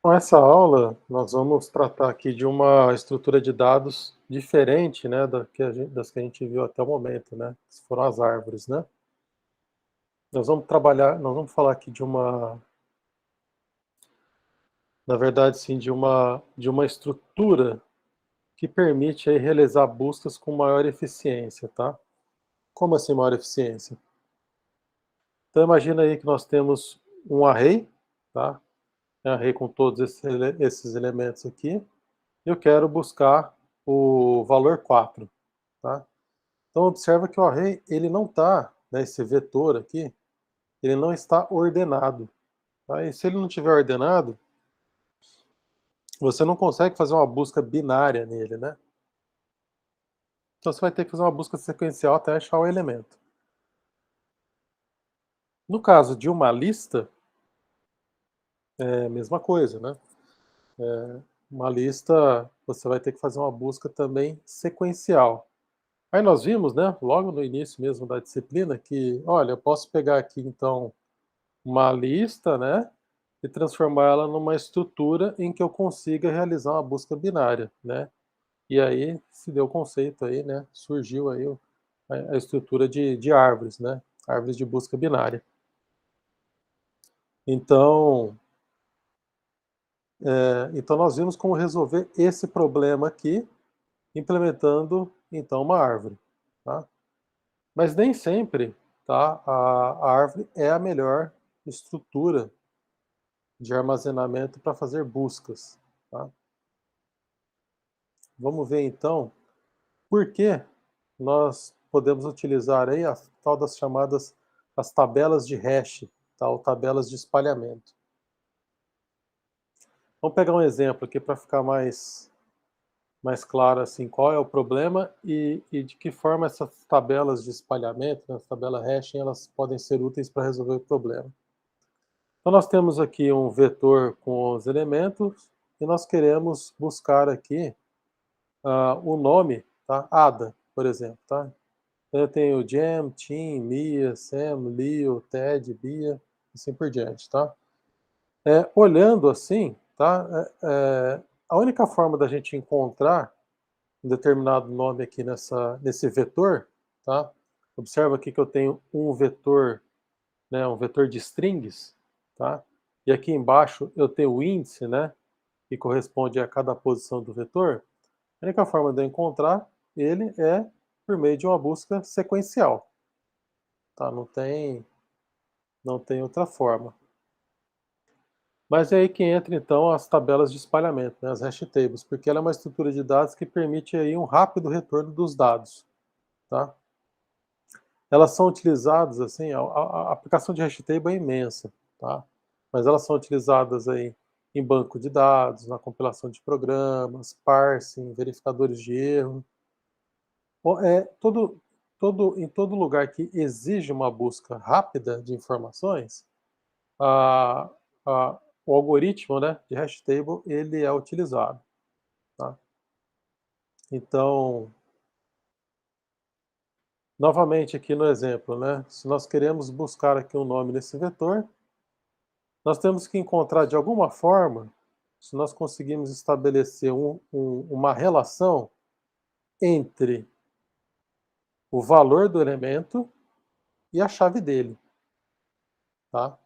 Com essa aula, nós vamos tratar aqui de uma estrutura de dados diferente, né, das que a gente viu até o momento, né, que foram as árvores, né. Nós vamos falar aqui de uma, na verdade, sim, de uma estrutura que permite aí realizar buscas com maior eficiência, tá? Como assim maior eficiência? Então imagina aí que nós temos um array, tá? Um array com todos esses elementos aqui. Eu quero buscar o valor 4, tá? Então observa que o array ele não está, né, esse vetor aqui, ele não está ordenado. Tá? E se ele não estiver ordenado, você não consegue fazer uma busca binária nele, né? Então você vai ter que fazer uma busca sequencial até achar o elemento. No caso de uma lista, é a mesma coisa, né? Uma lista, você vai ter que fazer uma busca também sequencial. Aí nós vimos, né, logo no início mesmo da disciplina, que, olha, eu posso pegar aqui então uma lista, né, e transformar ela numa estrutura em que eu consiga realizar uma busca binária, né? E aí se deu o conceito aí, né? Surgiu aí a estrutura de árvores, né? Árvores de busca binária. Então, então nós vimos como resolver esse problema aqui, implementando então uma árvore, tá? Mas nem sempre, tá? A árvore é a melhor estrutura de armazenamento para fazer buscas, tá? Vamos ver então por que nós podemos utilizar aí a tal das chamadas as tabelas de hash, tá? Ou tabelas de espalhamento. Vamos pegar um exemplo aqui para ficar mais claro assim qual é o problema e de que forma essas tabelas de espalhamento, né, as tabelas hashing, elas podem ser úteis para resolver o problema. Então nós temos aqui um vetor com os elementos e nós queremos buscar aqui o nome, tá? Ada, por exemplo, tá? Então eu tenho Jam, Tim, Mia, Sam, Leo, Ted, Bia, assim por diante, tá? Olhando assim, tá? A única forma da gente encontrar um determinado nome aqui nesse vetor, tá? Observa aqui que eu tenho um vetor, né? Um vetor de strings, tá? E aqui embaixo eu tenho o índice, né? Que corresponde a cada posição do vetor. A única forma de eu encontrar ele é por meio de uma busca sequencial, tá? Não tem outra forma. Mas é aí que entra então as tabelas de espalhamento, né, as hash tables, porque ela é uma estrutura de dados que permite aí um rápido retorno dos dados, tá? Elas são utilizadas assim, a aplicação de hash table é imensa, tá? Mas elas são utilizadas aí em banco de dados, na compilação de programas, parsing, verificadores de erro. Em todo lugar que exige uma busca rápida de informações, a, o algoritmo, né, de hash table ele é utilizado, tá? Então, novamente aqui no exemplo, né, se nós queremos buscar aqui um nome nesse vetor, nós temos que encontrar de alguma forma, se nós conseguimos estabelecer uma relação entre o valor do elemento e a chave dele, tá?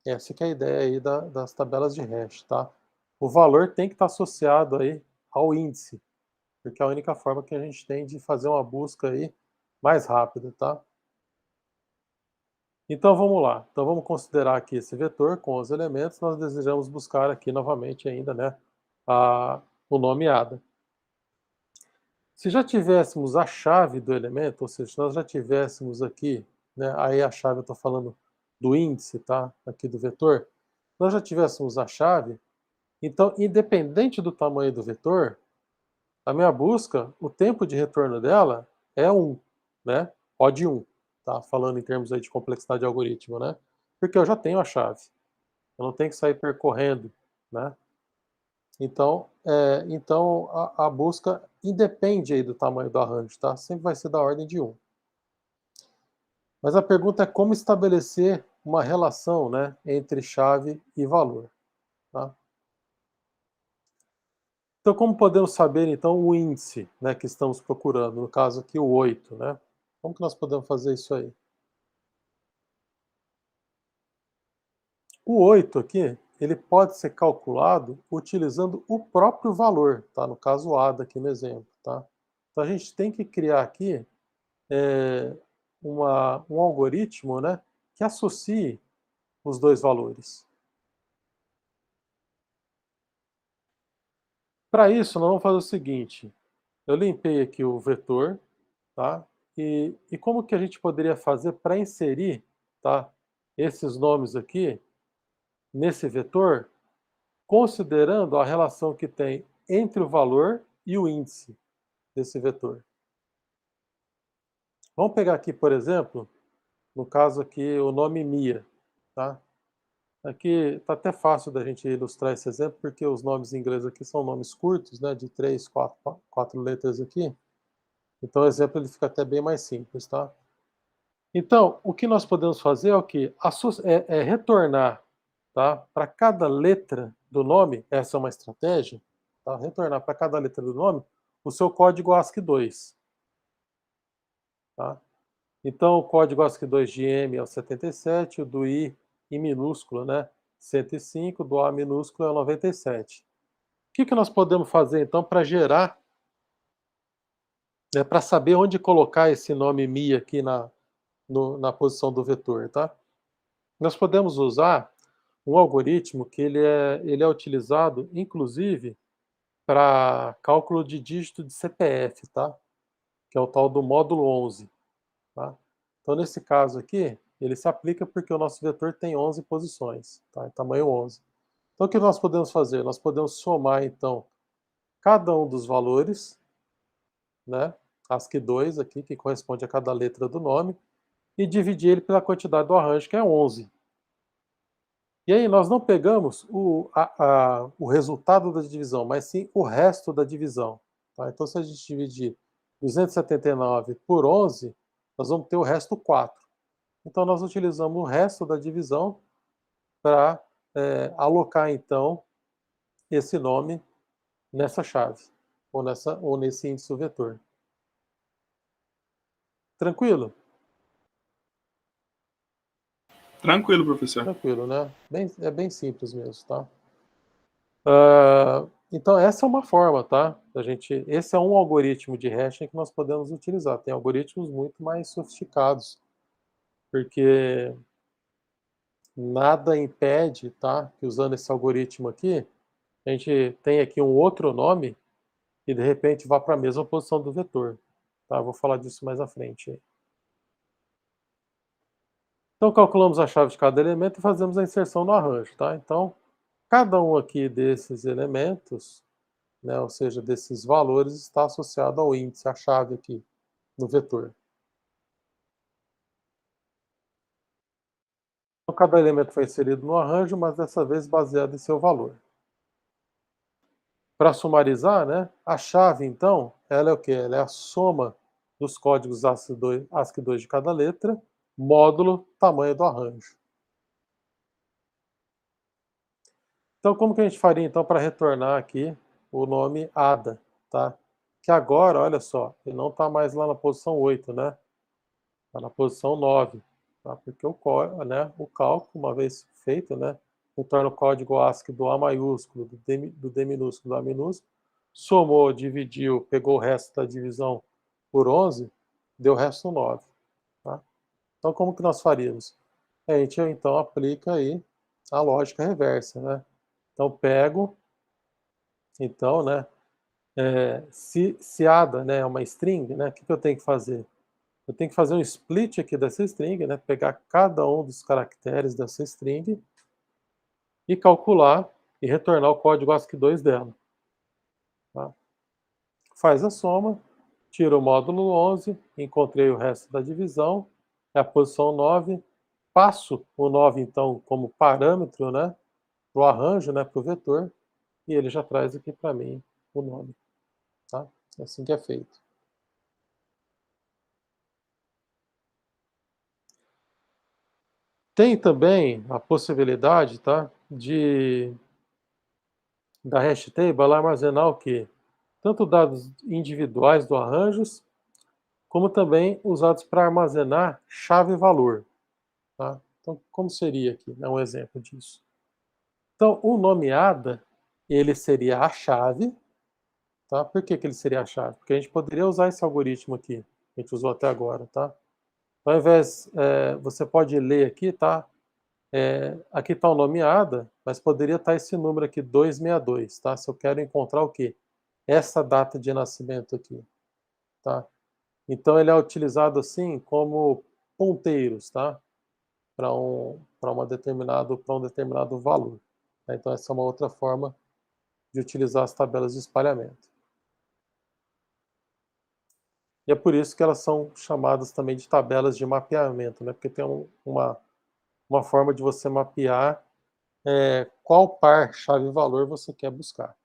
Essa que é a ideia aí das tabelas de hash, tá? O valor tem que estar associado aí ao índice, porque é a única forma que a gente tem de fazer uma busca aí mais rápida, tá? Então vamos lá. Então vamos considerar aqui esse vetor com os elementos. Nós desejamos buscar aqui novamente ainda, né, o nome ADA. Se já tivéssemos a chave do elemento, ou seja, se nós já tivéssemos aqui, né, aí a chave eu estou falando do índice, tá? Aqui do vetor. Nós já tivéssemos a chave, então, independente do tamanho do vetor, a minha busca, o tempo de retorno dela é 1, né? O de 1, tá? Falando em termos aí de complexidade de algoritmo, né? Porque eu já tenho a chave. Eu não tenho que sair percorrendo, né? Então a busca independe aí do tamanho do arranjo, tá? Sempre vai ser da ordem de 1. Mas a pergunta é como estabelecer uma relação, né, entre chave e valor, tá? Então, como podemos saber, então, o índice, né, que estamos procurando? No caso aqui, o 8, né? Como que nós podemos fazer isso aí? O 8 aqui, ele pode ser calculado utilizando o próprio valor, tá? No caso ADA aqui no exemplo, tá? Então a gente tem que criar aqui eh, um algoritmo, né, que associe os dois valores. Para isso, nós vamos fazer o seguinte: eu limpei aqui o vetor, tá? E como que a gente poderia fazer para inserir, tá, esses nomes aqui nesse vetor, considerando a relação que tem entre o valor e o índice desse vetor. Vamos pegar aqui, por exemplo, no caso aqui, o nome Mia, tá? Aqui está até fácil da gente ilustrar esse exemplo, porque os nomes em inglês aqui são nomes curtos, né, de 3, 4 letras aqui. Então o exemplo ele fica até bem mais simples, tá? Então, o que nós podemos fazer é o quê? É retornar, tá, para cada letra do nome, essa é uma estratégia, tá? Retornar para cada letra do nome o seu código ASCII2, tá? Então, o código ASCII2 de M é o 77, o do I em minúsculo, né, 105, do A minúsculo é o 97. O que nós podemos fazer, então, para gerar, né, para saber onde colocar esse nome Mi aqui na posição do vetor, tá? Nós podemos usar um algoritmo que ele é utilizado, inclusive, para cálculo de dígito de CPF, tá? Que é o tal do módulo 11, tá? Então, nesse caso aqui, ele se aplica porque o nosso vetor tem 11 posições, tá? Tamanho 11. Então, o que nós podemos fazer? Nós podemos somar, então, cada um dos valores, né? ASCII2 aqui, que corresponde a cada letra do nome, e dividir ele pela quantidade do arranjo, que é 11. E aí nós não pegamos o resultado da divisão, mas sim o resto da divisão. Tá? Então, se a gente dividir 279 por 11, nós vamos ter o resto 4. Então, nós utilizamos o resto da divisão para alocar, então, esse nome nessa chave, ou nesse índice vetor. Tranquilo? Tranquilo, professor. Tranquilo, né? É bem simples mesmo, tá? Então, essa é uma forma, tá? Esse é um algoritmo de hashing que nós podemos utilizar. Tem algoritmos muito mais sofisticados, porque nada impede, tá? Que usando esse algoritmo aqui, a gente tem aqui um outro nome e de repente vá para a mesma posição do vetor. Tá? Eu vou falar disso mais à frente. Então, calculamos a chave de cada elemento e fazemos a inserção no arranjo, tá? Então, cada um aqui desses elementos, né, ou seja, desses valores, está associado ao índice, a chave aqui no vetor. Então, cada elemento foi inserido no arranjo, mas dessa vez baseado em seu valor. Para sumarizar, né, a chave, então, ela é o quê? Ela é a soma dos códigos ASCII2 de cada letra, módulo, tamanho do arranjo. Então, como que a gente faria, então, para retornar aqui o nome ADA, tá? Que agora, olha só, ele não está mais lá na posição 8, né? Está na posição 9, tá? Porque o cálculo, uma vez feito, né, retorna o código ASCII do A maiúsculo, do D minúsculo, do A minúsculo, somou, dividiu, pegou o resto da divisão por 11, deu o resto 9. Tá? Então, como que nós faríamos? A gente, então, aplica aí a lógica reversa, né? Então, pego, então, né, se ADA, né, é uma string, né, o que eu tenho que fazer? Eu tenho que fazer um split aqui dessa string, né? Pegar cada um dos caracteres dessa string e calcular e retornar o código ASCII2 dela. Tá? Faz a soma, tira o módulo 11, encontrei o resto da divisão, é a posição 9, passo o 9 então como parâmetro, né, para o arranjo, né, para o vetor, e ele já traz aqui para mim o nome. Tá? É assim que é feito. Tem também a possibilidade, tá, de da hash table, ela armazenar o quê? Tanto dados individuais do arranjos, como também usados para armazenar chave e valor. Tá? Então, como seria aqui, né, um exemplo disso? Então, o nomeada, ele seria a chave. Tá? Por que ele seria a chave? Porque a gente poderia usar esse algoritmo aqui, que a gente usou até agora. Tá? Então, ao invés, você pode ler aqui, tá? Aqui está o nomeada, mas poderia estar esse número aqui, 262, tá? Se eu quero encontrar o quê? Essa data de nascimento aqui, tá? Então ele é utilizado assim como ponteiros, tá? Para um determinado valor. Tá? Então essa é uma outra forma de utilizar as tabelas de espalhamento. E é por isso que elas são chamadas também de tabelas de mapeamento, né? Porque tem uma forma de você mapear qual par chave-valor você quer buscar.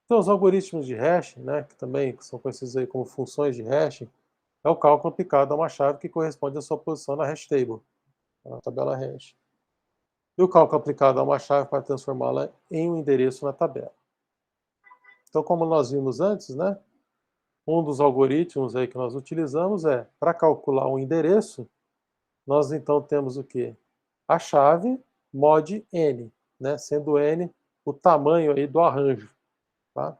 Então, os algoritmos de hashing, né, que também são conhecidos aí como funções de hashing, é o cálculo aplicado a uma chave que corresponde à sua posição na hash table, na tabela hash. E o cálculo aplicado a uma chave para transformá-la em um endereço na tabela. Então, como nós vimos antes, né, um dos algoritmos aí que nós utilizamos para calcular um endereço, nós então temos o quê? A chave mod n, né, sendo n o tamanho aí do arranjo, tá?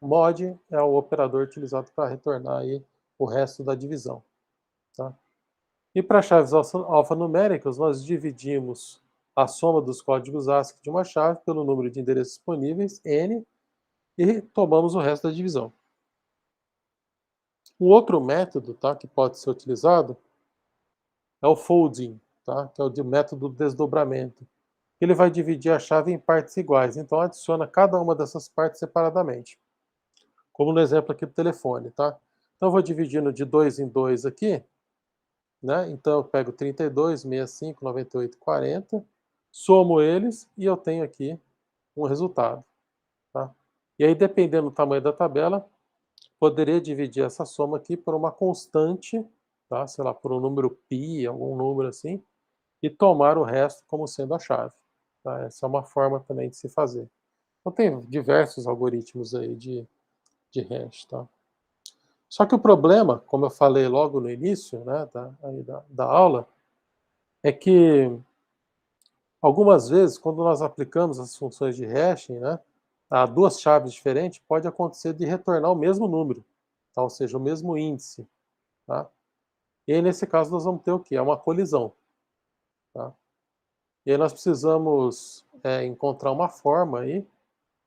Mod é o operador utilizado para retornar aí o resto da divisão. Tá? E para chaves alfanuméricas, nós dividimos a soma dos códigos ASCII de uma chave pelo número de endereços disponíveis, n, e tomamos o resto da divisão. O outro método, tá, que pode ser utilizado é o folding, tá, que é o método do desdobramento. Ele vai dividir a chave em partes iguais, então adiciona cada uma dessas partes separadamente. Como no exemplo aqui do telefone, tá? Então eu vou dividindo de 2 em 2 aqui, né? Então eu pego 32, 65, 98, 40, somo eles e eu tenho aqui um resultado, tá? E aí, dependendo do tamanho da tabela, poderia dividir essa soma aqui por uma constante, tá? Sei lá, por um número π, algum número assim, e tomar o resto como sendo a chave. Tá? Essa é uma forma também de se fazer. Então tem diversos algoritmos aí de hash, tá? Só que o problema, como eu falei logo no início, né, da aula, é que algumas vezes, quando nós aplicamos as funções de hashing, né, a duas chaves diferentes, pode acontecer de retornar o mesmo número, tá? Ou seja, o mesmo índice. Tá? E aí, nesse caso, nós vamos ter o quê? É uma colisão. Tá? E aí nós precisamos encontrar uma forma aí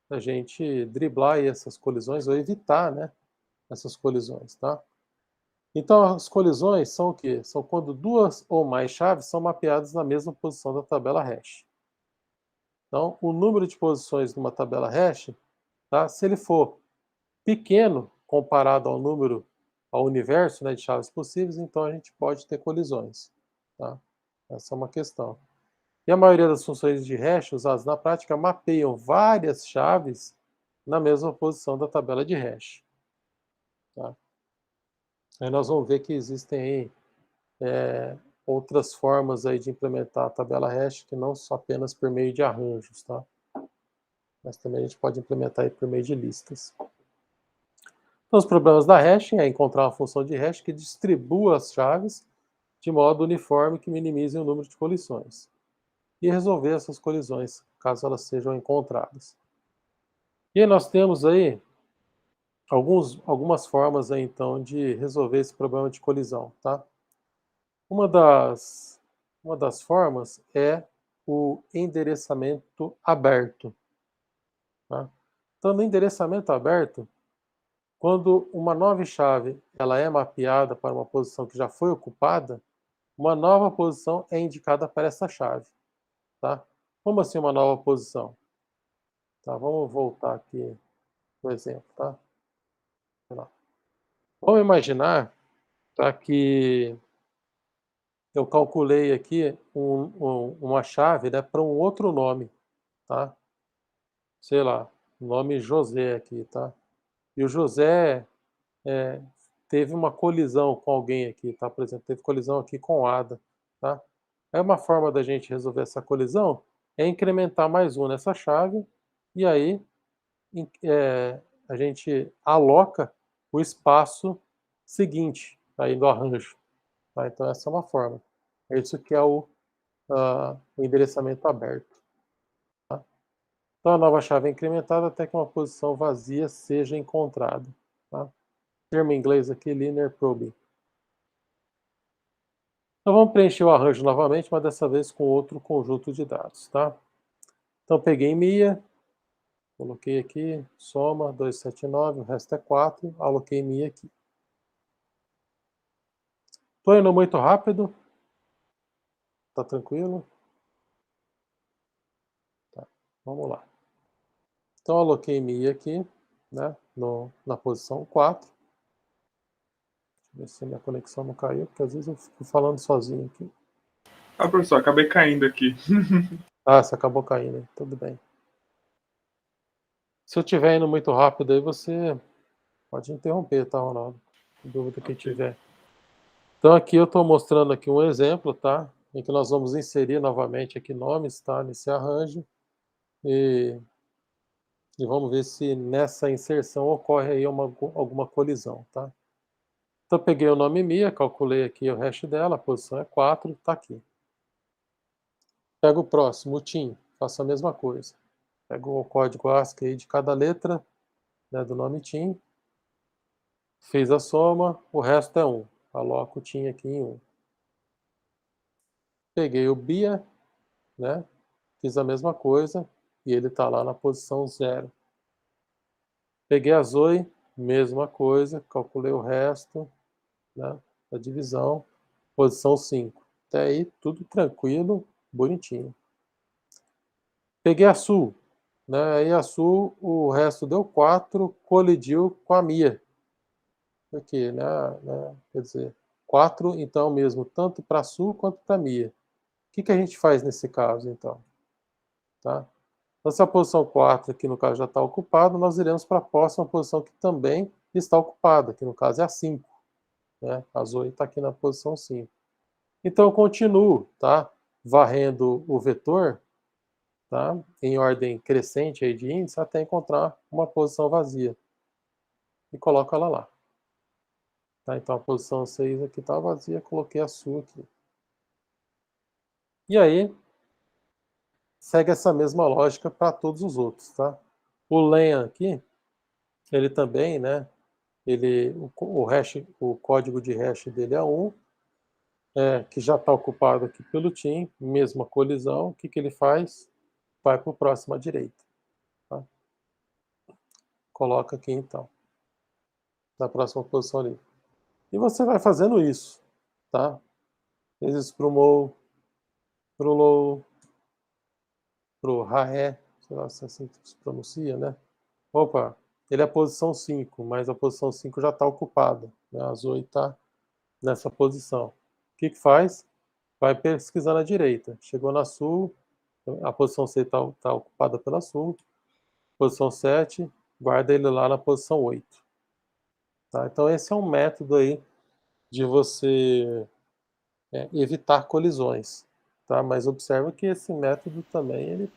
da gente driblar aí essas colisões ou evitar, né, essas colisões. Tá? Então, as colisões são o quê? São quando duas ou mais chaves são mapeadas na mesma posição da tabela hash. Então, o número de posições numa tabela hash, tá? Se ele for pequeno comparado ao universo, né, de chaves possíveis, então a gente pode ter colisões. Tá? Essa é uma questão. E a maioria das funções de hash usadas na prática mapeiam várias chaves na mesma posição da tabela de hash. Tá? Aí nós vamos ver que existem aí, outras formas aí de implementar a tabela hash que não só apenas por meio de arranjos, tá? Mas também a gente pode implementar aí por meio de listas. Então, os problemas da hashing é encontrar uma função de hash que distribua as chaves de modo uniforme que minimize o número de colisões e resolver essas colisões, caso elas sejam encontradas. E aí nós temos aí algumas formas aí, então, de resolver esse problema de colisão, tá? Uma das formas é o endereçamento aberto. Tá? Então, no endereçamento aberto, quando uma nova chave ela é mapeada para uma posição que já foi ocupada, uma nova posição é indicada para essa chave. Tá? Como assim uma nova posição? Tá, vamos voltar aqui no exemplo. Tá? Vamos imaginar, tá, que eu calculei aqui uma chave, né, para um outro nome. Tá? Sei lá, nome José aqui. Tá? E o José é, teve uma colisão com alguém aqui, tá? Por exemplo, teve colisão aqui com o Ada, tá? É uma forma da gente resolver essa colisão é incrementar mais um nessa chave, e aí a gente aloca o espaço seguinte aí do arranjo. Tá? Então essa é uma forma. É isso que é o endereçamento aberto. Tá? Então a nova chave é incrementada até que uma posição vazia seja encontrada. Tá? Termo em inglês aqui, linear probing. Então vamos preencher o arranjo novamente, mas dessa vez com outro conjunto de dados. Tá? Então peguei MIA, coloquei aqui, soma 279, o resto é 4, aloquei MIA aqui. Estou indo muito rápido? Tá tranquilo? Tá, vamos lá. Então aloquei MIA aqui, né, na posição 4. Deixa eu ver se a minha conexão não caiu, porque às vezes eu fico falando sozinho aqui. Ah, professor, acabei caindo aqui. Ah, você acabou caindo, tudo bem. Se eu estiver indo muito rápido aí, você pode interromper, tá, Ronaldo? Sem dúvida que tiver. Então aqui eu estou mostrando aqui um exemplo, tá? Em que nós vamos inserir novamente aqui nomes, tá? Nesse arranjo. E vamos ver se nessa inserção ocorre aí alguma colisão, tá? Então peguei o nome Mia, calculei aqui o hash dela, a posição é 4, tá aqui. Pego o próximo, o TIM, faço a mesma coisa. Pego o código ASCII aí de cada letra, né, do nome TIM, fiz a soma, o resto é 1. Aloco o TIM aqui em 1. Peguei o BIA, né, fiz a mesma coisa, e ele está lá na posição 0. Peguei a Zoe, mesma coisa, calculei o resto, né, da divisão, posição 5. Até aí tudo tranquilo, bonitinho. Peguei a Sul, né, aí a Sul, o resto deu 4, colidiu com a Mia. Porque, né, quer dizer, 4 então mesmo, tanto para a Sul quanto para a Mia. O que a gente faz nesse caso, então? Tá? Então, se a posição 4 aqui no caso já está ocupada, nós iremos para a próxima posição que também está ocupada, que no caso é a 5. Né? A Zoe está aqui na posição 5. Então eu continuo, tá? Varrendo o vetor, tá? Em ordem crescente aí de índice até encontrar uma posição vazia. E coloco ela lá. Tá? Então a posição 6 aqui está vazia, coloquei a sua aqui. E aí, segue essa mesma lógica para todos os outros, tá? O len aqui, ele também, né? O hash, o código de hash dele é 1, que já está ocupado aqui pelo TIM, mesma colisão. O que ele faz? Vai para o próximo à direita. Tá? Coloca aqui então, na próxima posição ali. E você vai fazendo isso, tá? Vezes pro Mo, pro Low, pro Raé, sei lá se é assim que se pronuncia, né? Opa, ele é a posição 5, mas a posição 5 já está ocupada. Né? A Zoe está nessa posição. O que faz? Vai pesquisar na direita. Chegou na Sul, a posição 6 está ocupada pela Sul. Posição 7, guarda ele lá na posição 8. Tá? Então esse é um método aí de você evitar colisões. Tá? Mas observa que esse método também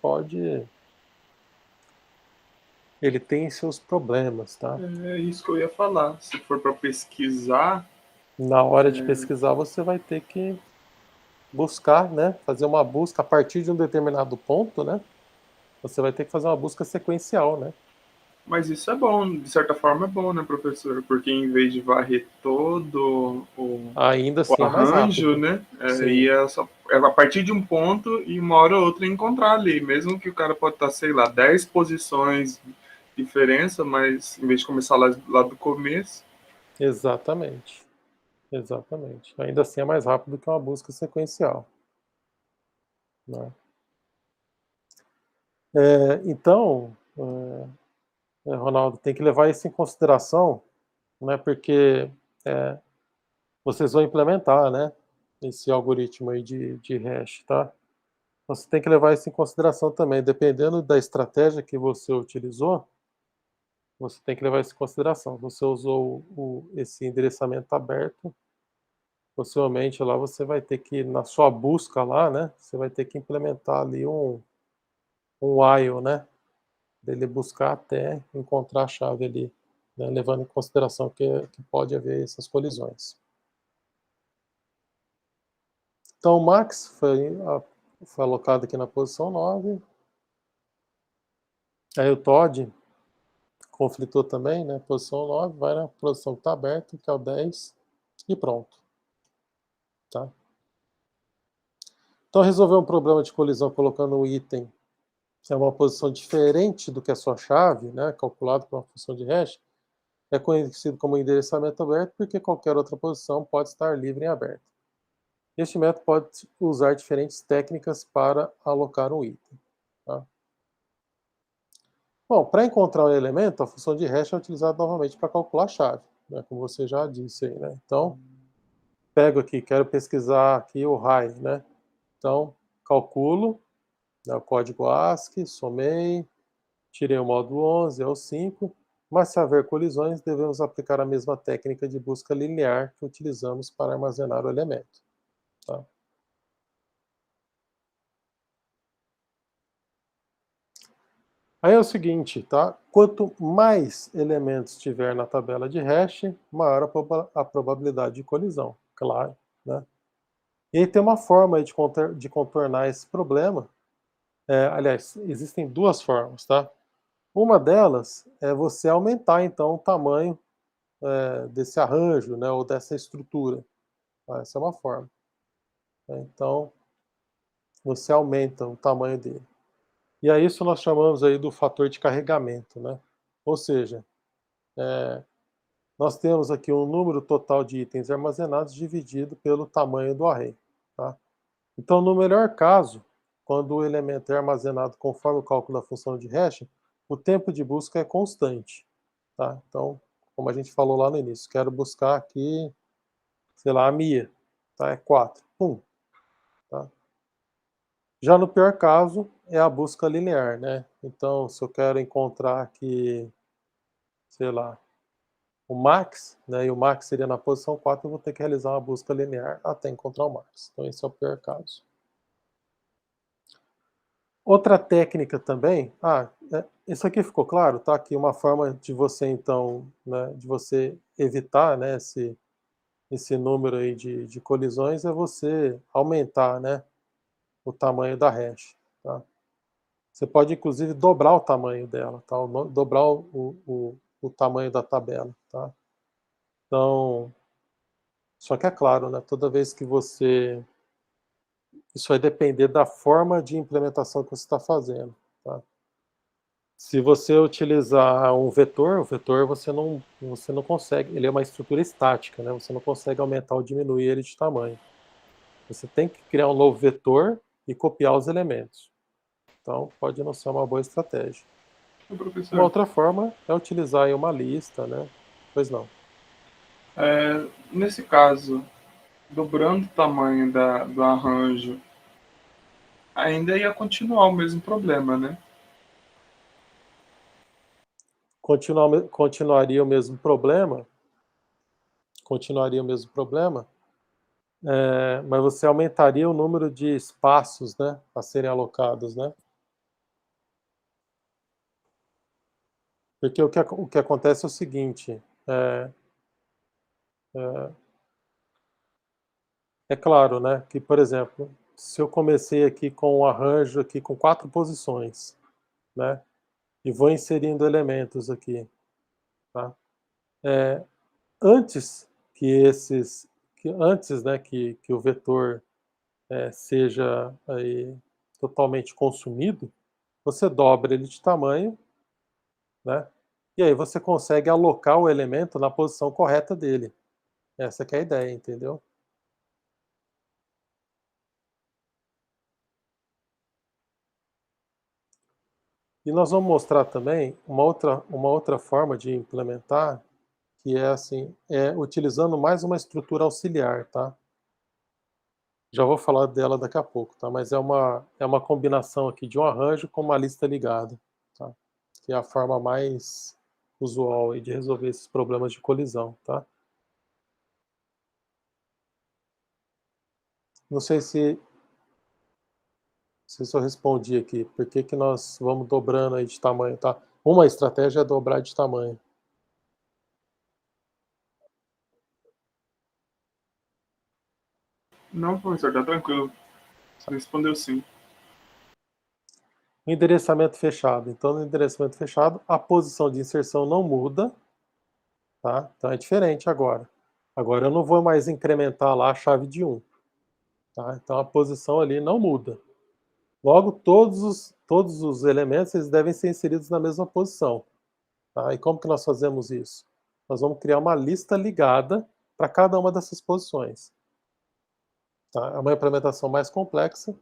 ele tem seus problemas, tá? É isso que eu ia falar. Se for para pesquisar, Na hora de pesquisar, você vai ter que buscar, né? Fazer uma busca a partir de um determinado ponto, né? Você vai ter que fazer uma busca sequencial, né? mas isso é bom, de certa forma é bom, né, professor? Porque em vez de varrer todo Ainda o assim é mais arranjo, rápido. né, Sim, é a partir de um ponto e uma hora ou outra encontrar ali. Mesmo que o cara pode estar, sei lá, 10 posições de diferença, mas em vez de começar lá do começo. exatamente. Exatamente. Ainda assim é mais rápido que uma busca sequencial. Né? Então, Ronaldo, tem que levar isso em consideração, né? Porque vocês vão implementar, né? Esse algoritmo aí de hash, tá? Você tem que levar isso em consideração também. Dependendo da estratégia que você utilizou, você tem que levar isso em consideração. Você usou esse endereçamento aberto, possivelmente lá você vai ter que, na sua busca lá, né? Você vai ter que implementar ali while, né? Dele buscar até encontrar a chave ali, né? Levando em consideração que pode haver essas colisões. Então, o Max foi alocado aqui na posição 9. Aí o Todd conflitou também, né? Posição 9, vai na posição que está aberta, que é o 10, e pronto. Tá? Então, resolver um problema de colisão colocando um item é uma posição diferente do que a sua chave, né? Calculado por uma função de hash, é conhecido como endereçamento aberto, porque qualquer outra posição pode estar livre em aberto. Este método pode usar diferentes técnicas para alocar um item. Tá? Bom, para encontrar um elemento, a função de hash é utilizada novamente para calcular a chave, né, como você já disse aí, né? Então, pego aqui, quero pesquisar aqui o high, né? Então, calculo, né, o código ASCII, somei, tirei o módulo 11, é o 5, mas se haver colisões, devemos aplicar a mesma técnica de busca linear que utilizamos para armazenar o elemento. Tá? Aí é o seguinte, tá? Quanto mais elementos tiver na tabela de hash, maior a probabilidade de colisão, claro, né? E aí tem uma forma de contornar esse problema. Aliás, existem duas formas, tá? Uma delas é você aumentar, então, o tamanho desse arranjo, né, ou dessa estrutura. Tá? Essa é uma forma. Então, você aumenta o tamanho dele. E a isso nós chamamos aí do fator de carregamento, né? Ou seja, nós temos aqui um número total de itens armazenados dividido pelo tamanho do array. Tá? Então, no melhor caso, quando o elemento é armazenado conforme o cálculo da função de hash, o tempo de busca é constante. Tá? Então, como a gente falou lá no início, quero buscar aqui, sei lá, a Mia. Tá? É 4. Pum. Tá? Já no pior caso, é a busca linear, né? Então, se eu quero encontrar aqui, sei lá, o max, né? E o max seria na posição 4, eu vou ter que realizar uma busca linear até encontrar o max. Então, esse é o pior caso. Outra técnica também, isso aqui ficou claro, tá? Aqui uma forma de você, então, né, de você evitar, né, esse número aí de colisões é você aumentar, né, o tamanho da hash, tá? Você pode, inclusive, dobrar o tamanho dela, tá? Dobrar o tamanho da tabela, tá? Então, só que é claro, né? Toda vez que você... Isso vai depender da forma de implementação que você está fazendo, tá? Se você utilizar um vetor, o vetor você não consegue... Ele é uma estrutura estática, né? Você não consegue aumentar ou diminuir ele de tamanho. Você tem que criar um novo vetor e copiar os elementos. Então, pode não ser uma boa estratégia. Uma Professor, outra forma é utilizar aí uma lista, né? Pois não. nesse caso, dobrando o tamanho do arranjo, ainda ia continuar o mesmo problema, né? Continuaria o mesmo problema, mas você aumentaria o número de espaços, né, a serem alocados, né? Porque o que acontece é o seguinte, é claro, né, que, por exemplo, se eu comecei aqui com um arranjo aqui com 4 posições, né, e vou inserindo elementos aqui, tá? Antes antes, né, que o vetor seja aí totalmente consumido, você dobra ele de tamanho, né? E aí você consegue alocar o elemento na posição correta dele. Essa que é a ideia, entendeu? E nós vamos mostrar também uma outra forma de implementar, que é assim, utilizando mais uma estrutura auxiliar, tá? Já vou falar dela daqui a pouco, tá? Mas é uma combinação aqui de um arranjo com uma lista ligada, tá? Que é a forma mais usual aí de resolver esses problemas de colisão, tá? Não sei se sei se eu respondi aqui. Por que que nós vamos dobrando aí de tamanho, tá? Uma estratégia é dobrar de tamanho. Não, professor, tá tranquilo. Você respondeu sim. Endereçamento fechado. Então, no endereçamento fechado, a posição de inserção não muda, tá? Então é diferente agora. Agora eu não vou mais incrementar lá a chave de 1, tá? Então a posição ali não muda. Logo, todos os elementos eles devem ser inseridos na mesma posição. Tá? E como que nós fazemos isso? Nós vamos criar uma lista ligada para cada uma dessas posições. Tá? É uma implementação mais complexa,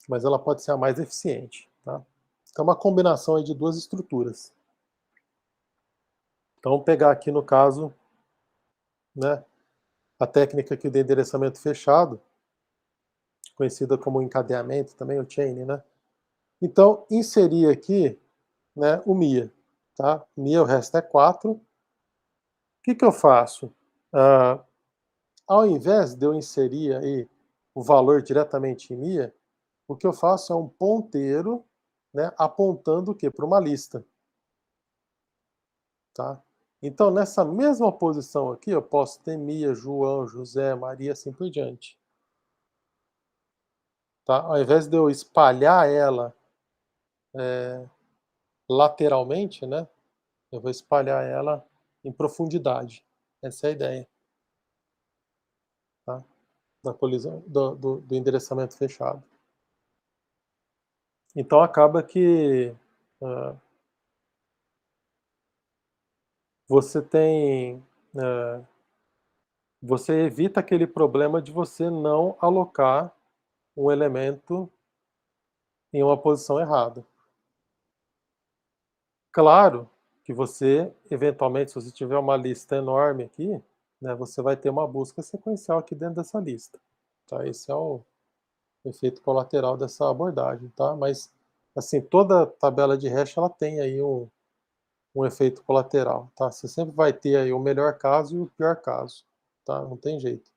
mas ela pode ser a mais eficiente. Tá? Então, é uma combinação aí de duas estruturas. Então, vamos pegar aqui no caso, né, a técnica aqui de endereçamento fechado, conhecida como encadeamento também, o chaining, né? Então, inserir aqui, né, o MIA. Tá? MIA, o resto é 4. O que eu faço? Ao invés de eu inserir aí o valor diretamente em MIA, o que eu faço é um ponteiro, né, apontando o quê? Para uma lista. Tá? Então, nessa mesma posição aqui, eu posso ter Mia, João, José, Maria, assim por diante. Tá? Ao invés de eu espalhar ela lateralmente, né, eu vou espalhar ela em profundidade. Essa é a ideia. Tá? Da colisão, do endereçamento fechado. Então, acaba que você tem... você evita aquele problema de você não alocar um elemento em uma posição errada. Claro que você, eventualmente, se você tiver uma lista enorme aqui, né, você vai ter uma busca sequencial aqui dentro dessa lista. Tá? Esse é o efeito colateral dessa abordagem. Tá? Mas, assim, toda tabela de hash ela tem aí um efeito colateral. Tá? Você sempre vai ter aí o melhor caso e o pior caso. Tá? Não tem jeito.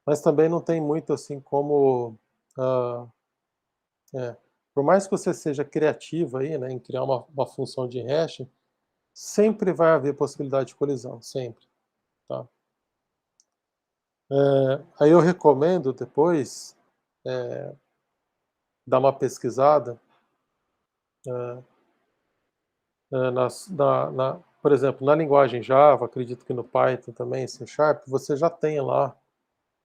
Mas também não tem muito assim como... por mais que você seja criativo aí, né, em criar uma função de hash, sempre vai haver possibilidade de colisão, sempre. Tá? Aí eu recomendo depois dar uma pesquisada, por exemplo, na linguagem Java, acredito que no Python também, C Sharp, você já tem lá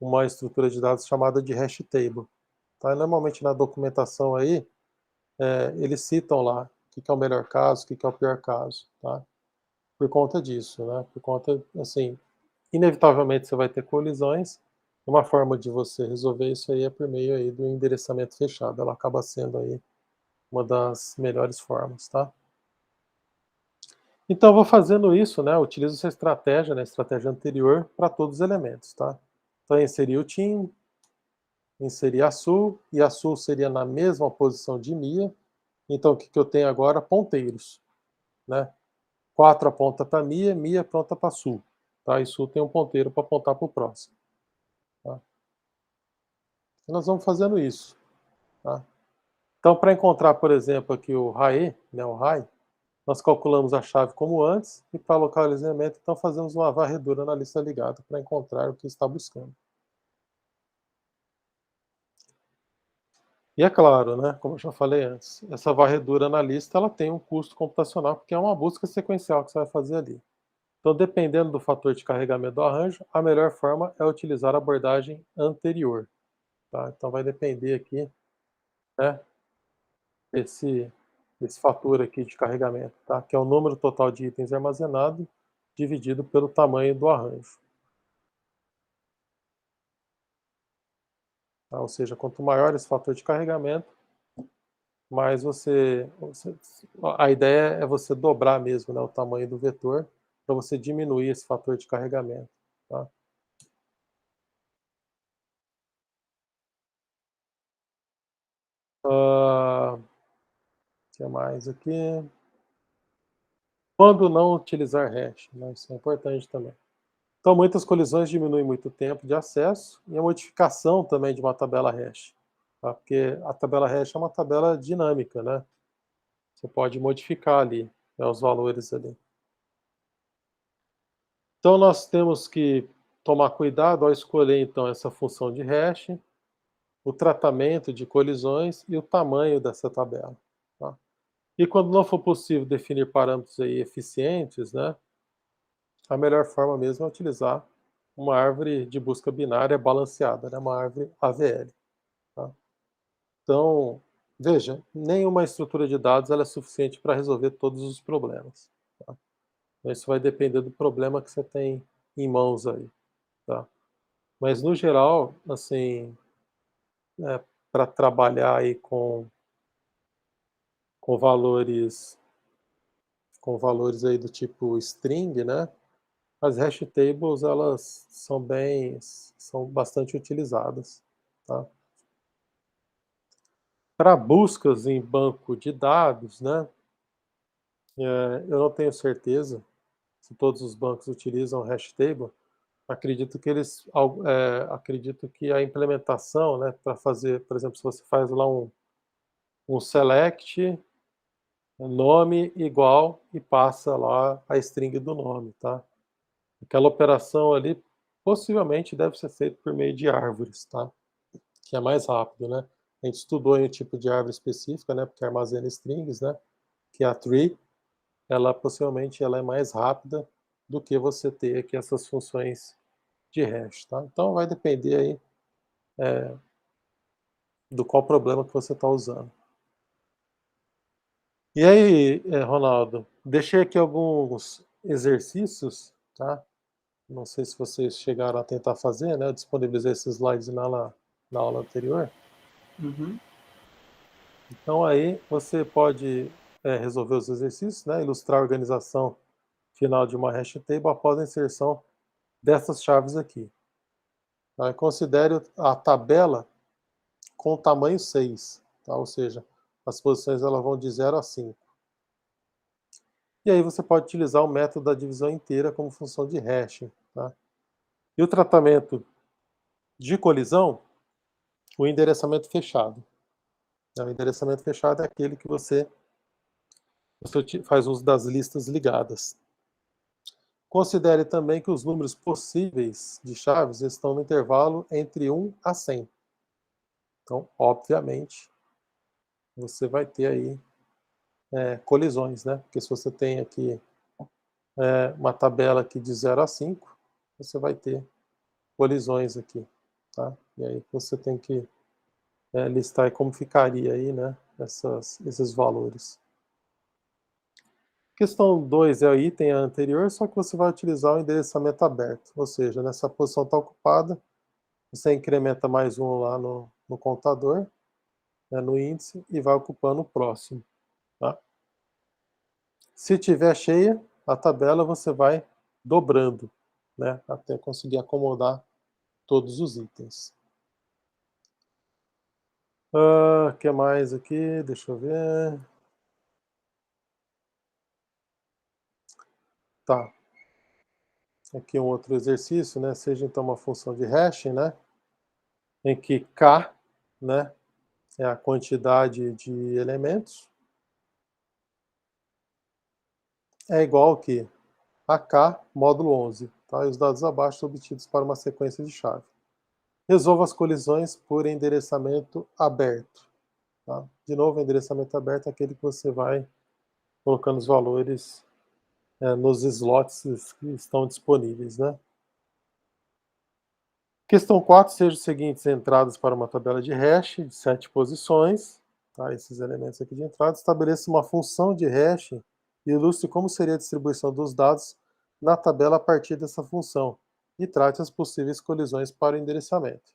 uma estrutura de dados chamada de hash table. Tá? E normalmente na documentação aí, eles citam lá o que é o melhor caso, o que é o pior caso. Tá? Por conta disso, né? Por conta, assim, inevitavelmente você vai ter colisões. Uma forma de você resolver isso aí é por meio aí do endereçamento fechado. Ela acaba sendo aí uma das melhores formas, tá? Então eu vou fazendo isso, né? Eu utilizo essa estratégia, né? Estratégia anterior para todos os elementos, tá? Então eu inseri o TIM, inseri a SU, e a SU seria na mesma posição de MIA. Então o que eu tenho agora? Ponteiros, né? 4 aponta para MIA, MIA aponta para SU. Tá? E SU tem um ponteiro para apontar para o próximo. Tá? E nós vamos fazendo isso. Tá? Então, para encontrar, por exemplo, aqui o RAE, né, o RAI, nós calculamos a chave como antes, e para localizar o elemento, então fazemos uma varredura na lista ligada para encontrar o que está buscando. E é claro, né, como eu já falei antes, essa varredura na lista ela tem um custo computacional, porque é uma busca sequencial que você vai fazer ali. Então, dependendo do fator de carregamento do arranjo, a melhor forma é utilizar a abordagem anterior. Tá? Então, vai depender aqui, né, desse fator aqui de carregamento, tá? Que é o número total de itens armazenados dividido pelo tamanho do arranjo. Tá? Ou seja, quanto maior esse fator de carregamento, mais a ideia é você dobrar mesmo, né, o tamanho do vetor para você diminuir esse fator de carregamento. Tá? O que mais aqui? Quando não utilizar hash, né? Isso é importante também. Então, muitas colisões diminuem muito o tempo de acesso e a modificação também de uma tabela hash. tá? Porque a tabela hash é uma tabela dinâmica, né? Você pode modificar ali, né, os valores ali. Então nós temos que tomar cuidado ao escolher então essa função de hash, o tratamento de colisões e o tamanho dessa tabela, tá? E quando não for possível definir parâmetros aí eficientes, né, a melhor forma mesmo é utilizar uma árvore de busca binária balanceada, né, uma árvore AVL, tá? Então, veja, nenhuma estrutura de dados ela é suficiente para resolver todos os problemas, tá? Então, isso vai depender do problema que você tem em mãos aí, tá? Mas no geral, assim, para trabalhar aí com valores com valores aí do tipo string, né? As hash tables elas são bastante utilizadas, tá? Para buscas em banco de dados, né? Eu não tenho certeza se todos os bancos utilizam hash table. Acredito que a implementação, né, para fazer, por exemplo, se você faz lá um select nome igual e passa lá a string do nome, tá? Aquela operação ali possivelmente deve ser feita por meio de árvores, tá? Que é mais rápido, né? A gente estudou em um tipo de árvore específica, né? Porque armazena strings, né? Que é a tree, ela possivelmente ela é mais rápida do que você ter aqui essas funções de hash, tá? Então vai depender aí do qual problema que você está usando. E aí, Ronaldo, deixei aqui alguns exercícios, tá? Não sei se vocês chegaram a tentar fazer, né? Eu disponibilizei esses slides na aula anterior. Uhum. Então aí você pode resolver os exercícios, né? Ilustrar a organização final de uma hash table após a inserção dessas chaves aqui. Tá? Considere a tabela com tamanho 6, tá? Ou seja, as posições elas vão de 0 a 5. E aí você pode utilizar o método da divisão inteira como função de hash, tá? E o tratamento de colisão, o endereçamento fechado. O endereçamento fechado é aquele que você faz uso das listas ligadas. Considere também que os números possíveis de chaves estão no intervalo entre 1 a 100. Então, obviamente, você vai ter aí colisões, né? Porque se você tem aqui uma tabela aqui de 0 a 5, você vai ter colisões aqui, tá? E aí você tem que listar como ficaria aí, né? Esses valores. Questão 2 é o item anterior, só que você vai utilizar o endereçamento aberto, ou seja, nessa posição está ocupada, você incrementa mais um lá no contador, né, no índice, e vai ocupando o próximo, tá? Se tiver cheia, a tabela você vai dobrando, né, até conseguir acomodar todos os itens. O que mais aqui? Deixa eu ver. Tá. Aqui um outro exercício, né? Seja então uma função de hash, né? Em que k, né, é a quantidade de elementos, é igual que a k módulo 11, tá? E os dados abaixo são obtidos para uma sequência de chave. Resolva as colisões por endereçamento aberto, tá? De novo, endereçamento aberto é aquele que você vai colocando os valores nos slots que estão disponíveis, né? Questão 4, sejam os seguintes entradas para uma tabela de hash de 7 posições, tá? Esses elementos aqui de entrada. Estabeleça uma função de hash e ilustre como seria a distribuição dos dados na tabela a partir dessa função e trate as possíveis colisões para o endereçamento,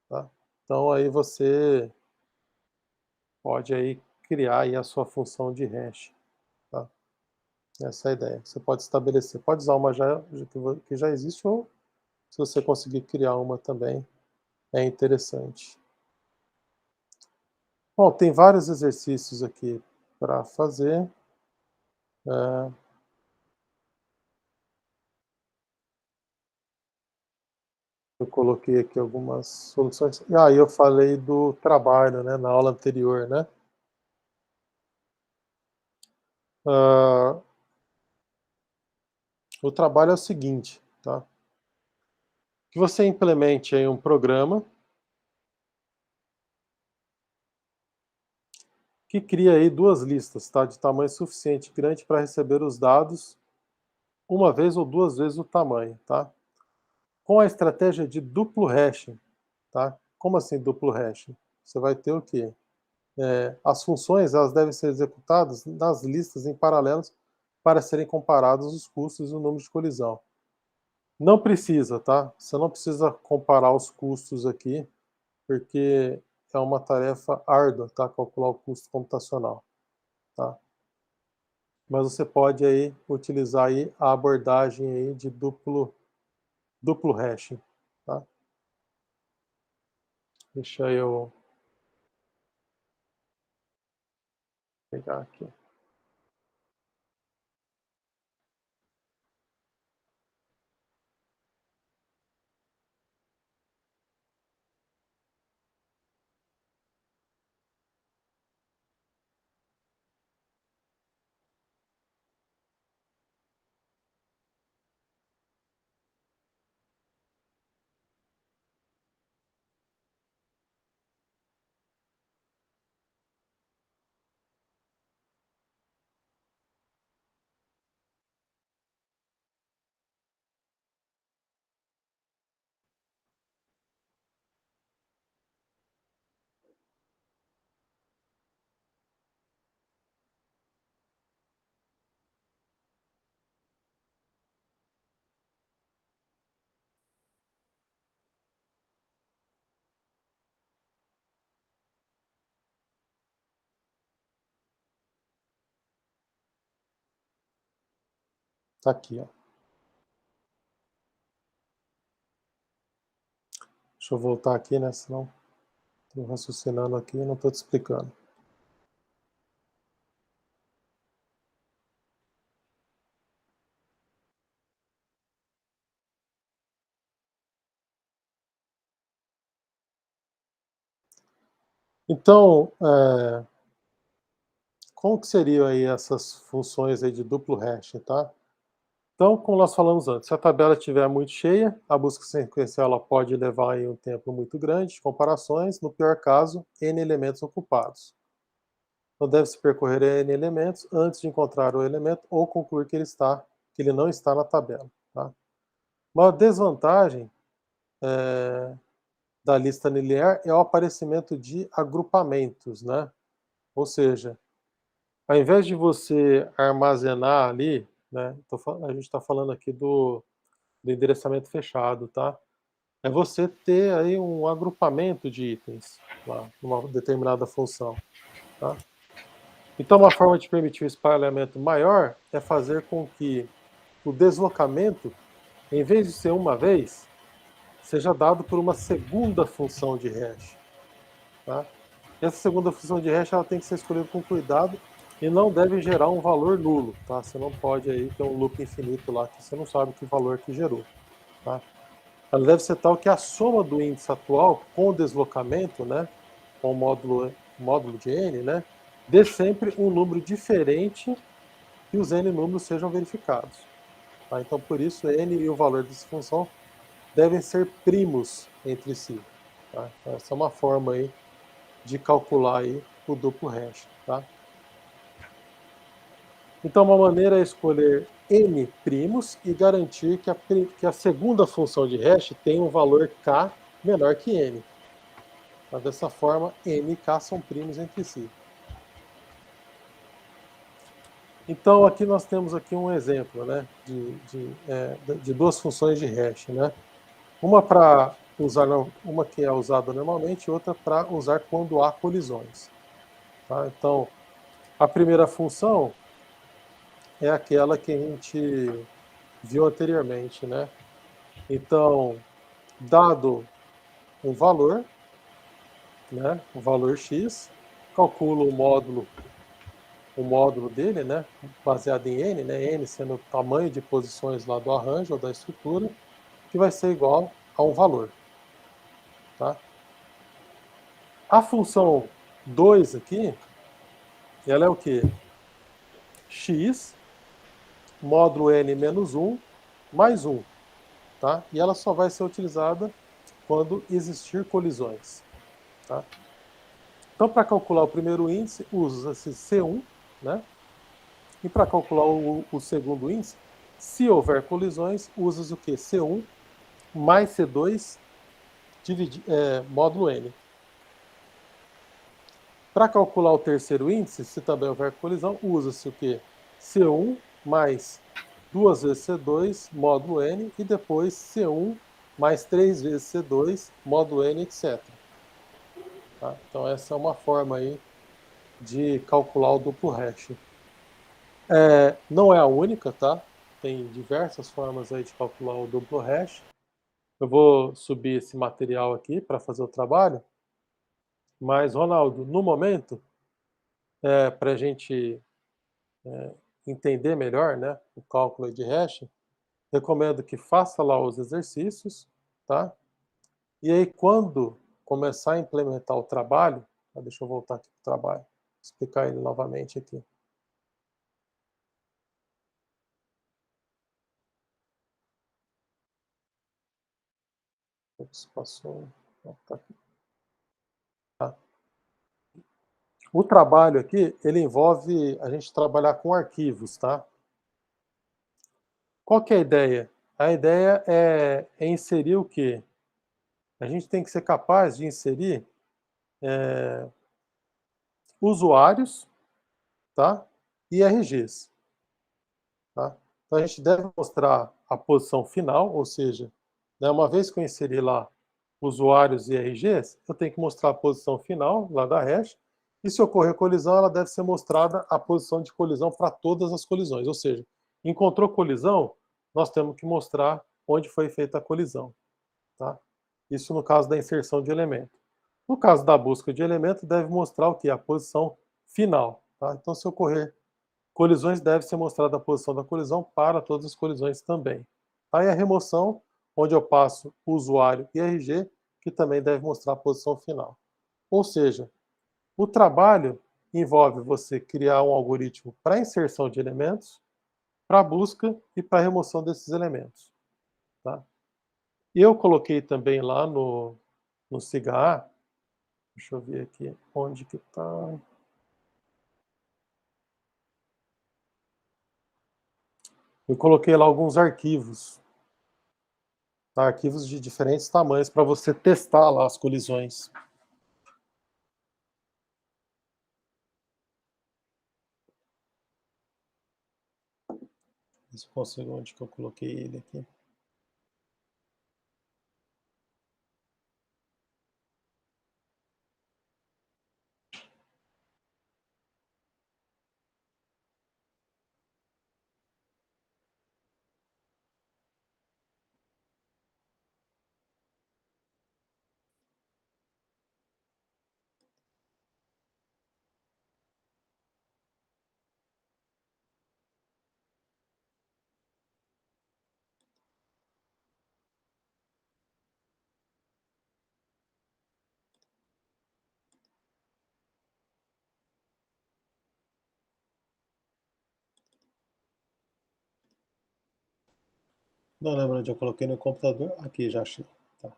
tá? Então aí você pode aí criar aí a sua função de hash, tá? Essa é a ideia. Você pode estabelecer, pode usar uma que já existe ou se você conseguir criar uma também é interessante. Bom, tem vários exercícios aqui para fazer. É, Eu coloquei aqui algumas soluções. E aí eu falei do trabalho, né, na aula anterior, né? O trabalho é o seguinte, tá? Que você implemente aí um programa que cria aí duas listas, tá? De tamanho suficiente grande para receber os dados uma vez ou duas vezes o tamanho, tá? Com a estratégia de duplo hashing, tá? Como assim duplo hashing? Você vai ter o quê? As funções elas devem ser executadas nas listas em paralelos para serem comparados os custos e o número de colisão. Não precisa, tá? Você não precisa comparar os custos aqui, porque é uma tarefa árdua, tá? Calcular o custo computacional, tá? Mas você pode aí utilizar aí a abordagem aí de duplo hashing, tá? Deixa eu pegar aqui. Tá aqui, ó. Deixa eu voltar aqui, né? Senão estou raciocinando aqui e não estou te explicando. Então, como que seriam aí essas funções aí de duplo hash, tá? Então, como nós falamos antes, se a tabela estiver muito cheia, a busca sequencial ela pode levar aí um tempo muito grande de comparações, no pior caso, n elementos ocupados. Então, deve-se percorrer n elementos antes de encontrar o elemento ou concluir que ele não está na tabela, tá? Uma desvantagem da lista linear é o aparecimento de agrupamentos, né? Ou seja, ao invés de você armazenar ali, né? A gente está falando aqui do endereçamento fechado, tá? É você ter aí um agrupamento de itens lá, numa determinada função, tá? Então, uma forma de permitir um espalhamento maior é fazer com que o deslocamento, em vez de ser uma vez, seja dado por uma segunda função de hash, tá? Essa segunda função de hash ela tem que ser escolhida com cuidado e não deve gerar um valor nulo, tá? Você não pode aí ter um loop infinito lá que você não sabe que valor que gerou, tá? Ela deve ser tal que a soma do índice atual com o deslocamento, né, com o módulo de n, né, dê sempre um número diferente e os n números sejam verificados, tá? Então, por isso, n e o valor dessa função devem ser primos entre si, tá? Então, essa é uma forma aí de calcular aí o duplo hash, tá? Então, uma maneira é escolher n primos e garantir que a segunda função de hash tem um valor k menor que n. Tá? Dessa forma, n e k são primos entre si. Então, aqui nós temos aqui um exemplo, né, de duas funções de hash, né? Uma para usar, uma que é usada normalmente, e outra para usar quando há colisões. Tá? Então, a primeira função é aquela que a gente viu anteriormente, né? Então, dado um valor, né, um valor x, calculo o módulo dele, né, baseado em n, né, n sendo o tamanho de posições lá do arranjo ou da estrutura, que vai ser igual a um valor. Tá? A função 2 aqui, ela é o quê? X módulo n menos 1 mais 1. Tá? E ela só vai ser utilizada quando existir colisões. Tá? Então, para calcular o primeiro índice, usa-se C1, né? E para calcular o segundo índice, se houver colisões, usa-se o quê? C1 mais C2 módulo N. Para calcular o terceiro índice, se também houver colisão, usa-se o quê? C1 mais 2 vezes C2 módulo N e depois C1 mais 3 vezes C2 módulo N, etc. Tá? Então, essa é uma forma aí de calcular o duplo hash. Não é a única, tá? Tem diversas formas aí de calcular o duplo hash. Eu vou subir esse material aqui para fazer o trabalho. Mas, Ronaldo, no momento, para a gente entender melhor, né, o cálculo de hash, recomendo que faça lá os exercícios, tá? E aí, quando começar a implementar o trabalho, deixa eu voltar aqui para o trabalho, explicar ele novamente aqui. Ops, passou. Tá aqui. Tá. O trabalho aqui, ele envolve a gente trabalhar com arquivos, tá? Qual que é a ideia? A ideia é inserir o quê? A gente tem que ser capaz de inserir usuários, tá? E RGs, tá? Então a gente deve mostrar a posição final, ou seja, né, uma vez que eu inserir lá usuários e RGs, eu tenho que mostrar a posição final lá da hash, e se ocorrer colisão, ela deve ser mostrada a posição de colisão para todas as colisões, ou seja, encontrou colisão, nós temos que mostrar onde foi feita a colisão, tá? Isso no caso da inserção de elemento. No caso da busca de elemento, deve mostrar o que? A posição final, tá? Então, se ocorrer colisões, deve ser mostrada a posição da colisão para todas as colisões também. Aí a remoção, onde eu passo o usuário e RG, que também deve mostrar a posição final. Ou seja, o trabalho envolve você criar um algoritmo para inserção de elementos, para busca e para remoção desses elementos. Tá? E eu coloquei também lá no SIGA, deixa eu ver aqui onde que está. Eu coloquei lá alguns arquivos, tá? Arquivos de diferentes tamanhos para você testar lá as colisões. Se eu consigo, onde que eu coloquei ele aqui. Não lembro onde eu coloquei no computador. Aqui, já achei. Tá.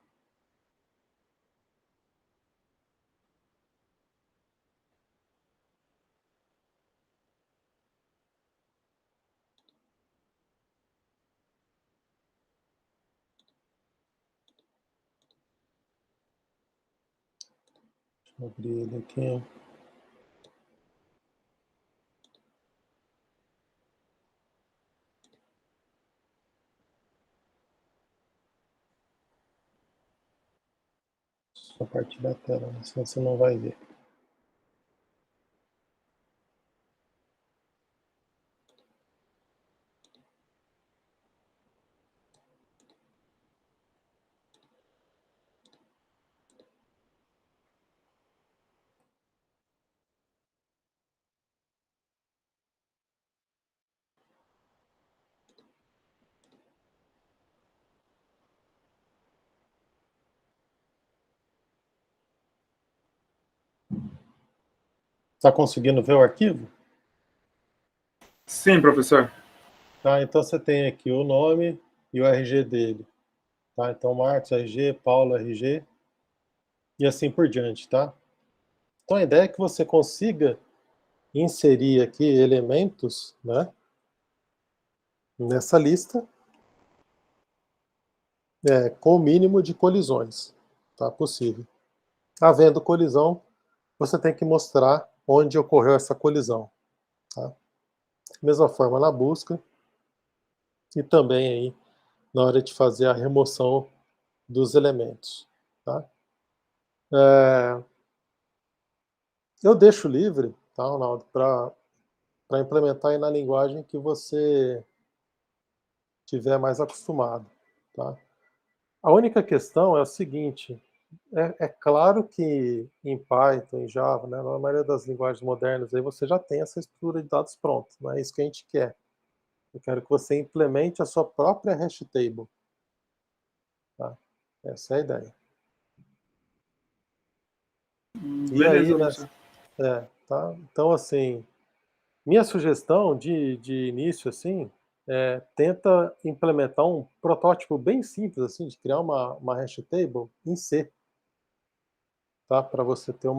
Deixa eu abrir ele aqui. Só partir da tela, né? Senão você não vai ver. Está conseguindo ver o arquivo? Sim, professor. Tá, então você tem aqui o nome e o RG dele. Tá? Então, Marcos, RG, Paulo, RG, e assim por diante, tá? Então, a ideia é que você consiga inserir aqui elementos, né, nessa lista, com o mínimo de colisões, tá? Possível. Havendo colisão, você tem que mostrar onde ocorreu essa colisão, tá? Mesma forma na busca e também aí na hora de fazer a remoção dos elementos, tá? Eu deixo livre, tá, Ronaldo, para implementar aí na linguagem que você tiver mais acostumado, tá? A única questão é o seguinte, é claro que em Python, em Java, né, na maioria das linguagens modernas, aí você já tem essa estrutura de dados pronta, não é isso que a gente quer. Eu quero que você implemente a sua própria hash table, tá? Essa é a ideia. E aí, Beleza, né, professor. tá? Então, assim, minha sugestão de início, assim, tenta implementar um protótipo bem simples, assim, de criar uma hash table em C, tá? Para você ter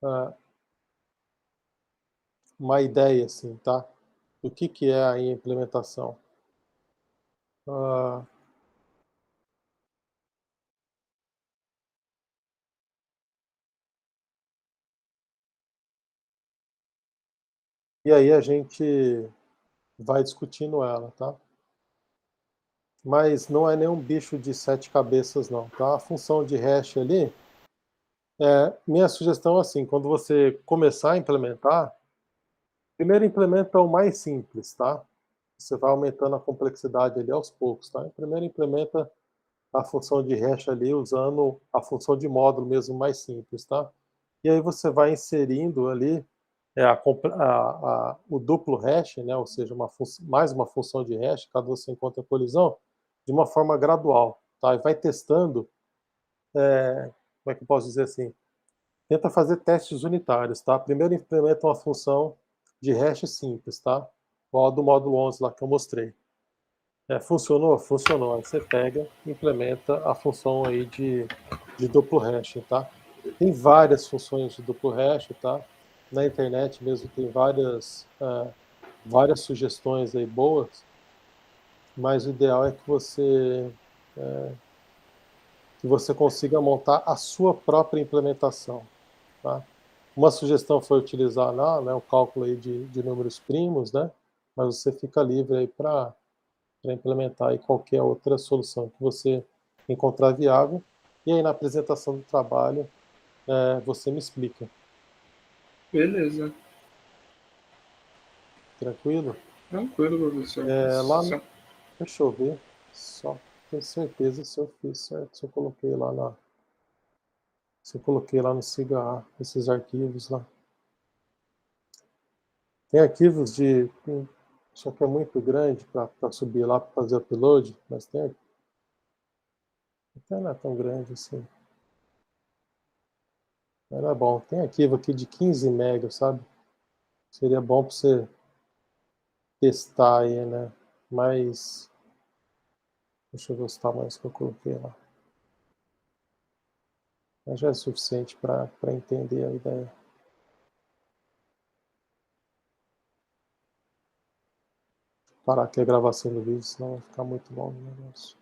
ah, uma ideia, assim, tá? Do que é a implementação. Ah, e aí a gente vai discutindo ela, tá? Mas não é nenhum bicho de 7 cabeças, não, tá? A função de hash ali, minha sugestão é assim, quando você começar a implementar, primeiro implementa o mais simples, tá? Você vai aumentando a complexidade ali aos poucos, tá? Primeiro implementa a função de hash ali usando a função de módulo mesmo mais simples, tá? E aí você vai inserindo ali o duplo hash, né? Ou seja, mais uma função de hash, caso você encontre a colisão, de uma forma gradual, tá? E vai testando, como é que eu posso dizer assim? Tenta fazer testes unitários, tá? Primeiro implementa uma função de hash simples, tá? Igual a do módulo 11 lá que eu mostrei. Funcionou? Funcionou. Aí você pega e implementa a função aí de duplo hash, tá? Tem várias funções de duplo hash, tá? Na internet mesmo tem várias sugestões aí boas, mas o ideal é que você consiga montar a sua própria implementação, tá? Uma sugestão foi utilizar lá, né, o cálculo aí de números primos, né? Mas você fica livre aí para implementar aí qualquer outra solução que você encontrar viável. E aí na apresentação do trabalho você me explica. Beleza. Tranquilo? Tranquilo, professor. Lá, deixa eu ver, só ter certeza se eu fiz certo, se eu coloquei lá no SIGA esses arquivos lá. Tem arquivos só que é muito grande para subir lá para fazer upload, mas até não é tão grande assim. Mas é bom. Tem arquivo aqui de 15 megas, sabe? Seria bom para você testar aí, né? Mas deixa eu ver os tamanhos que eu coloquei lá. Mas já é suficiente para entender a ideia. Parar aqui a gravação do vídeo, senão vai ficar muito longo o negócio.